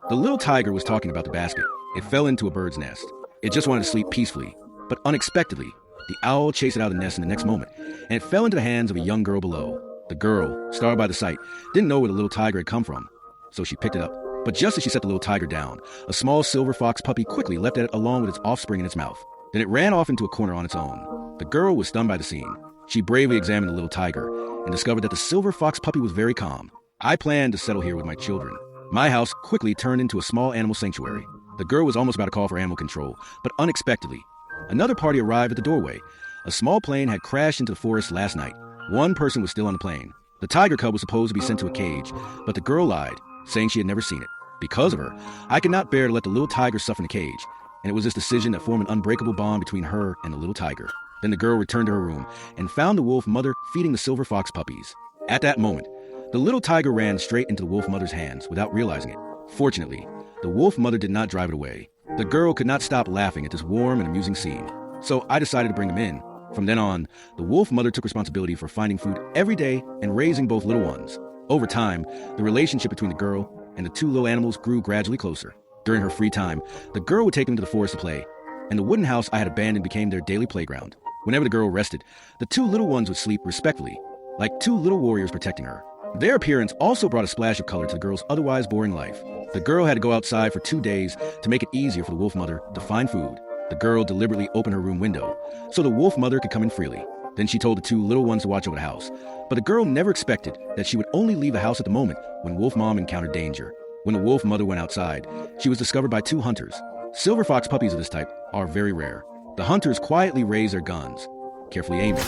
The little tiger was talking about the basket. It fell into a bird's nest. It just wanted to sleep peacefully, but unexpectedly, the owl chased it out of the nest in the next moment, and it fell into the hands of a young girl below. The girl, startled by the sight, didn't know where the little tiger had come from, so she picked it up. But just as she set the little tiger down, a small silver fox puppy quickly leapt at it along with its offspring in its mouth. Then it ran off into a corner on its own. The girl was stunned by the scene. She bravely examined the little tiger and discovered that the silver fox puppy was very calm. I planned to settle here with my children. My house quickly turned into a small animal sanctuary. The girl was almost about to call for animal control, but unexpectedly, another party arrived at the doorway. A small plane had crashed into the forest last night. One person was still on the plane. The tiger cub was supposed to be sent to a cage, but the girl lied, saying she had never seen it. Because of her, I could not bear to let the little tiger suffer in a cage, and it was this decision that formed an unbreakable bond between her and the little tiger. Then the girl returned to her room and found the wolf mother feeding the silver fox puppies. At that moment, the little tiger ran straight into the wolf mother's hands without realizing it. Fortunately, the wolf mother did not drive it away. The girl could not stop laughing at this warm and amusing scene, so I decided to bring them in. From then on, the wolf mother took responsibility for finding food every day and raising both little ones. Over time, the relationship between the girl and the two little animals grew gradually closer. During her free time, the girl would take them to the forest to play, and the wooden house I had abandoned became their daily playground. Whenever the girl rested, the two little ones would sleep respectfully, like two little warriors protecting her. Their appearance also brought a splash of color to the girl's otherwise boring life. The girl had to go outside for 2 days to make it easier for the wolf mother to find food. The girl deliberately opened her room window so the wolf mother could come in freely. Then she told the two little ones to watch over the house. But the girl never expected that she would only leave the house at the moment when Wolf Mom encountered danger. When the wolf mother went outside, she was discovered by 2 hunters. Silver fox puppies of this type are very rare. The hunters quietly raised their guns, carefully aiming.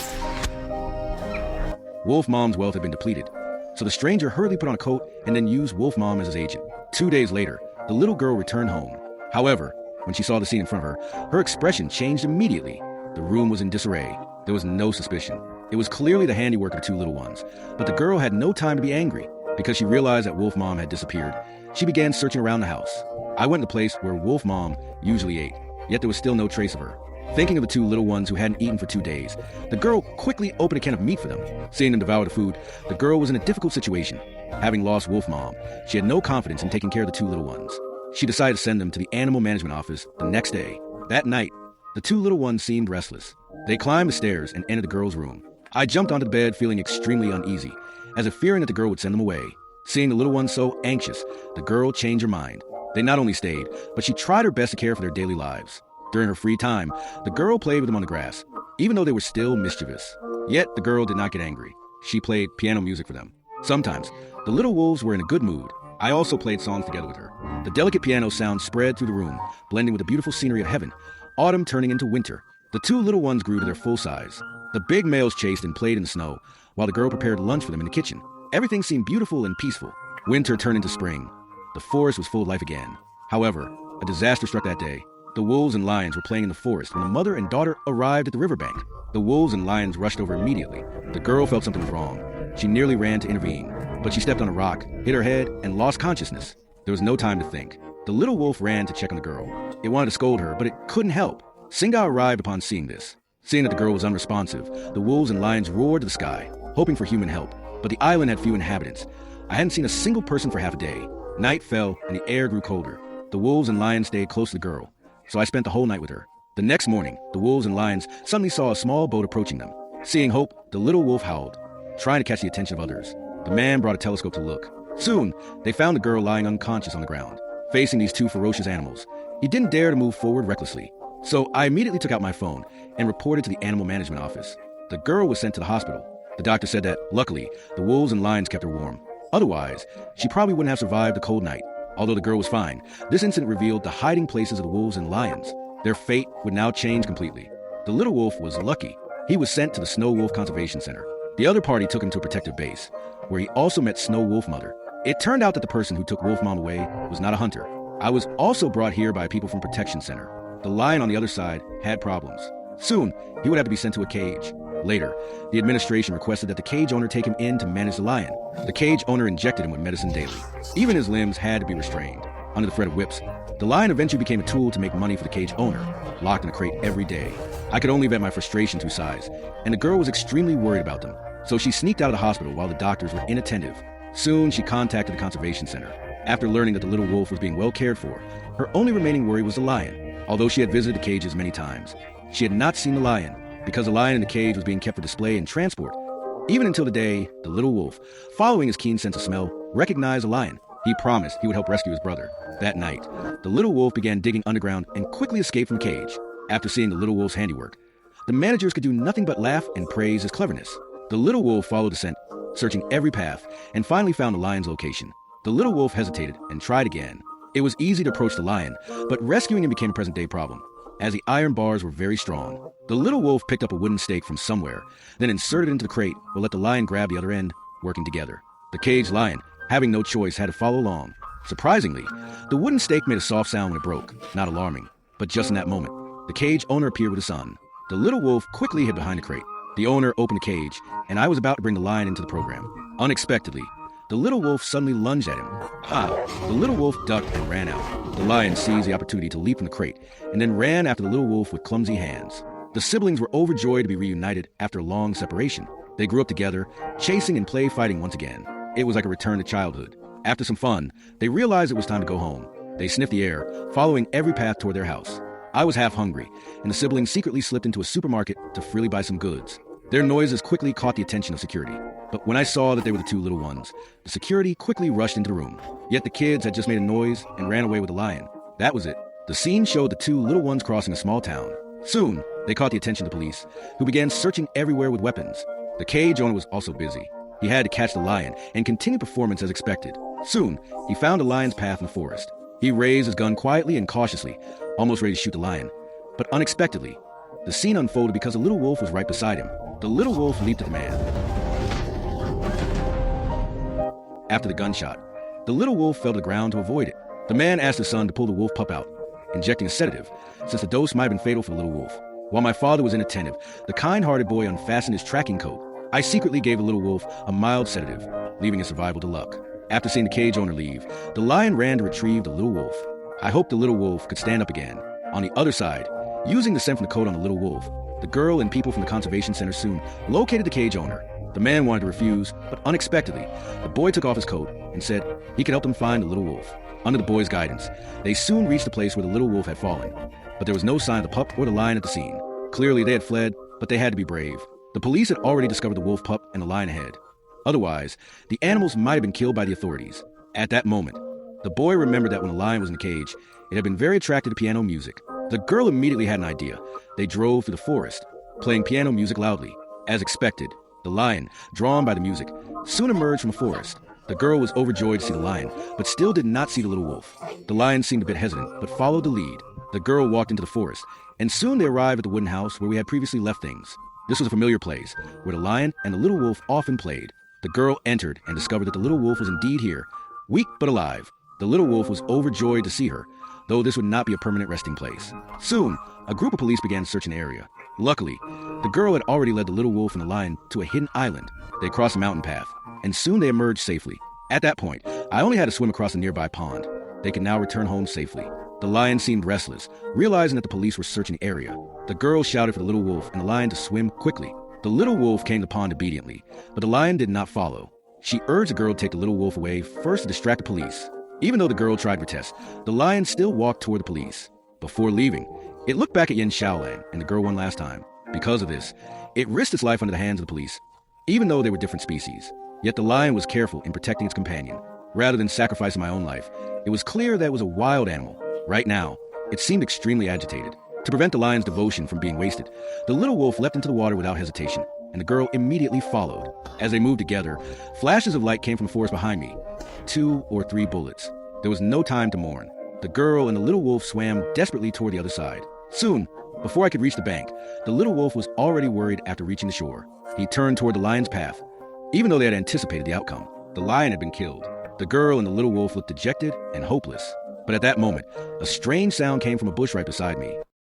Wolf Mom's wealth had been depleted, so the stranger hurriedly put on a coat and then used Wolf Mom as his agent. 2 days later, the little girl returned home. However, when she saw the scene in front of her, her expression changed immediately. The room was in disarray. There was no suspicion. It was clearly the handiwork of the 2 little ones, but the girl had no time to be angry. Because she realized that Wolf Mom had disappeared, she began searching around the house. I went to the place where Wolf Mom usually ate, yet there was still no trace of her. Thinking of the 2 little ones who hadn't eaten for 2 days, the girl quickly opened a can of meat for them. Seeing them devour the food, the girl was in a difficult situation. Having lost Wolf Mom, she had no confidence in taking care of the 2 little ones. She decided to send them to the animal management office the next day. That night, the 2 little ones seemed restless. They climbed the stairs and entered the girl's room. I jumped onto the bed feeling extremely uneasy, as if fearing that the girl would send them away. Seeing the little ones so anxious, the girl changed her mind. They not only stayed, but she tried her best to care for their daily lives. During her free time, the girl played with them on the grass, even though they were still mischievous. Yet the girl did not get angry. She played piano music for them. Sometimes, the little wolves were in a good mood. I also played songs together with her. The delicate piano sound spread through the room, blending with the beautiful scenery of heaven, autumn turning into winter. The 2 little ones grew to their full size. The big males chased and played in the snow, while the girl prepared lunch for them in the kitchen. Everything seemed beautiful and peaceful. Winter turned into spring. The forest was full of life again. However, a disaster struck that day. The wolves and lions were playing in the forest when the mother and daughter arrived at the riverbank. The wolves and lions rushed over immediately. The girl felt something was wrong. She nearly ran to intervene, but she stepped on a rock, hit her head, and lost consciousness. There was no time to think. The little wolf ran to check on the girl. It wanted to scold her, but it couldn't help. Singa arrived upon seeing this. Seeing that the girl was unresponsive, the wolves and lions roared to the sky, hoping for human help. But the island had few inhabitants. I hadn't seen a single person for half a day. Night fell, and the air grew colder. The wolves and lions stayed close to the girl, so I spent the whole night with her. The next morning, the wolves and lions suddenly saw a small boat approaching them. Seeing hope, the little wolf howled, trying to catch the attention of others. The man brought a telescope to look. Soon, they found the girl lying unconscious on the ground, facing these 2 ferocious animals. He didn't dare to move forward recklessly, so I immediately took out my phone and reported to the animal management office. The girl was sent to the hospital. The doctor said that, luckily, the wolves and lions kept her warm. Otherwise, she probably wouldn't have survived the cold night. Although the girl was fine, this incident revealed the hiding places of the wolves and lions. Their fate would now change completely. The little wolf was lucky. He was sent to the Snow Wolf Conservation Center. The other party took him to a protective base, where he also met Snow Wolf Mother. It turned out that the person who took Wolf Mom away was not a hunter. I was also brought here by people from Protection Center. The lion on the other side had problems. Soon, he would have to be sent to a cage. Later, the administration requested that the cage owner take him in to manage the lion. The cage owner injected him with medicine daily. Even his limbs had to be restrained. Under the threat of whips, the lion eventually became a tool to make money for the cage owner, locked in a crate every day. I could only vent my frustration through sighs, and the girl was extremely worried about them. So she sneaked out of the hospital while the doctors were inattentive. Soon, she contacted the conservation center. After learning that the little wolf was being well cared for, her only remaining worry was the lion. Although she had visited the cages many times, she had not seen the lion, because the lion in the cage was being kept for display and transport. Even until the day, the little wolf, following his keen sense of smell, recognized a lion. He promised he would help rescue his brother. That night, the little wolf began digging underground and quickly escaped from the cage. After seeing the little wolf's handiwork, the managers could do nothing but laugh and praise his cleverness. The little wolf followed the scent, searching every path, and finally found the lion's location. The little wolf hesitated and tried again. It was easy to approach the lion, but rescuing him became a present-day problem, as the iron bars were very strong. The little wolf picked up a wooden stake from somewhere, then inserted it into the crate while let the lion grab the other end, working together. The caged lion, having no choice, had to follow along. Surprisingly, the wooden stake made a soft sound when it broke, not alarming. But just in that moment, the cage owner appeared with a son. The little wolf quickly hid behind the crate. The owner opened the cage, and I was about to bring the lion into the program. Unexpectedly, the little wolf suddenly lunged at him. The little wolf ducked and ran out. The lion seized the opportunity to leap from the crate, and then ran after the little wolf with clumsy hands. The siblings were overjoyed to be reunited after a long separation. They grew up together, chasing and play fighting once again. It was like a return to childhood. After some fun, they realized it was time to go home. They sniffed the air, following every path toward their house. I was half hungry, and the siblings secretly slipped into a supermarket to freely buy some goods. Their noises quickly caught the attention of security. But when I saw that they were the two little ones, the security quickly rushed into the room. Yet the kids had just made a noise and ran away with the lion. That was it. The scene showed the two little ones crossing a small town. Soon, they caught the attention of the police, who began searching everywhere with weapons. The cage owner was also busy. He had to catch the lion and continue performance as expected. Soon, he found a lion's path in the forest. He raised his gun quietly and cautiously, almost ready to shoot the lion. But unexpectedly, the scene unfolded because a little wolf was right beside him. The little wolf leaped at the man. After the gunshot, the little wolf fell to the ground to avoid it. The man asked his son to pull the wolf pup out, injecting a sedative, since the dose might have been fatal for the little wolf. While my father was inattentive, the kind-hearted boy unfastened his tracking coat. I secretly gave the little wolf a mild sedative, leaving his survival to luck. After seeing the cage owner leave, the lion ran to retrieve the little wolf. I hoped the little wolf could stand up again. On the other side, using the scent from the coat on the little wolf, the girl and people from the conservation center soon located the cage owner. The man wanted to refuse, but unexpectedly, the boy took off his coat and said he could help them find the little wolf. Under the boy's guidance, they soon reached the place where the little wolf had fallen. But there was no sign of the pup or the lion at the scene. Clearly, they had fled, but they had to be brave. The police had already discovered the wolf pup and the lion ahead. Otherwise, the animals might have been killed by the authorities. At that moment, the boy remembered that when the lion was in the cage, it had been very attracted to piano music. The girl immediately had an idea. They drove through the forest, playing piano music loudly. As expected, the lion, drawn by the music, soon emerged from the forest. The girl was overjoyed to see the lion, but still did not see the little wolf. The lion seemed a bit hesitant, but followed the lead. The girl walked into the forest, and soon they arrived at the wooden house where we had previously left things. This was a familiar place, where the lion and the little wolf often played. The girl entered and discovered that the little wolf was indeed here, weak but alive. The little wolf was overjoyed to see her, though this would not be a permanent resting place. Soon, a group of police began searching the area. Luckily, the girl had already led the little wolf and the lion to a hidden island. They crossed a mountain path, and soon they emerged safely. At that point, I only had to swim across a nearby pond. They could now return home safely. The lion seemed restless, realizing that the police were searching the area. The girl shouted for the little wolf and the lion to swim quickly. The little wolf came to the pond obediently, but the lion did not follow. She urged the girl to take the little wolf away first to distract the police. Even though the girl tried to protest, the lion still walked toward the police. Before leaving, it looked back at Yin Xiaolan and the girl one last time. Because of this, it risked its life under the hands of the police, even though they were different species. Yet the lion was careful in protecting its companion. Rather than sacrificing my own life, it was clear that it was a wild animal. Right now, it seemed extremely agitated. To prevent the lion's devotion from being wasted, the little wolf leapt into the water without hesitation, and the girl immediately followed. As they moved together, flashes of light came from the forest behind me. 2 or 3 bullets. There was no time to mourn. The girl and the little wolf swam desperately toward the other side. Soon, before I could reach the bank, the little wolf was already worried after reaching the shore. He turned toward the lion's path. Even though they had anticipated the outcome, the lion had been killed. The girl and the little wolf looked dejected and hopeless. But at that moment, a strange sound came from a bush right beside me.